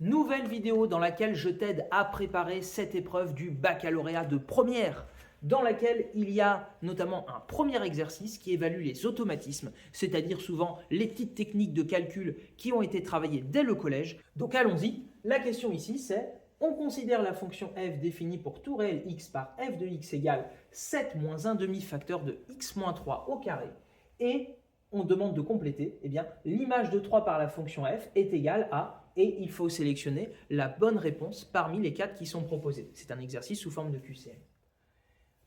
Nouvelle vidéo dans laquelle je t'aide à préparer cette épreuve du baccalauréat de première, dans laquelle il y a notamment un premier exercice qui évalue les automatismes, c'est-à-dire souvent les petites techniques de calcul qui ont été travaillées dès le collège. Donc allons-y, la question ici c'est, on considère la fonction f définie pour tout réel x par f de x égale 7 moins 1 demi facteur de x moins 3 au carré, et on demande de compléter, eh bien, l'image de 3 par la fonction f est égale à, et il faut sélectionner la bonne réponse parmi les 4 qui sont proposés. C'est un exercice sous forme de QCM.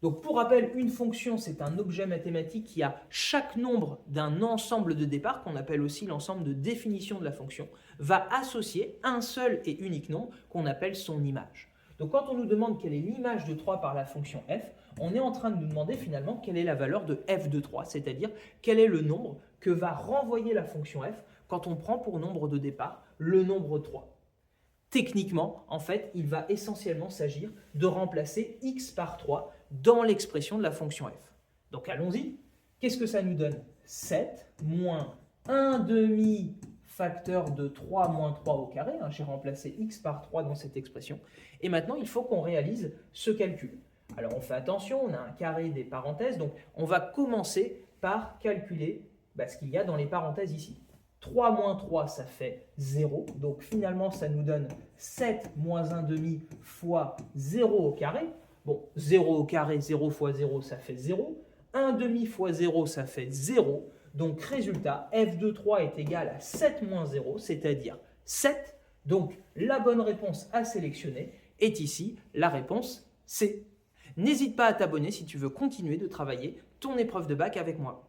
Donc pour rappel, une fonction, c'est un objet mathématique qui a chaque nombre d'un ensemble de départ, qu'on appelle aussi l'ensemble de définition de la fonction, va associer un seul et unique nombre qu'on appelle son image. Donc quand on nous demande quelle est l'image de 3 par la fonction f, on est en train de nous demander finalement quelle est la valeur de f de 3, c'est-à-dire quel est le nombre que va renvoyer la fonction f quand on prend pour nombre de départ le nombre 3. Techniquement, en fait, il va essentiellement s'agir de remplacer x par 3 dans l'expression de la fonction f. Donc allons-y. Qu'est-ce que ça nous donne? 7 moins 1 demi facteur de 3 moins 3 au carré. J'ai remplacé x par 3 dans cette expression. Et maintenant, il faut qu'on réalise ce calcul. Alors on fait attention, on a un carré des parenthèses, donc on va commencer par calculer ce qu'il y a dans les parenthèses ici. 3 moins 3, ça fait 0. Donc finalement, ça nous donne 7 moins 1 demi fois 0 au carré. Bon, 0 au carré, 0 fois 0, ça fait 0. 1 demi fois 0, ça fait 0. Donc résultat, f de 3 est égal à 7 moins 0, c'est-à-dire 7. Donc la bonne réponse à sélectionner est ici la réponse C. N'hésite pas à t'abonner si tu veux continuer de travailler ton épreuve de bac avec moi.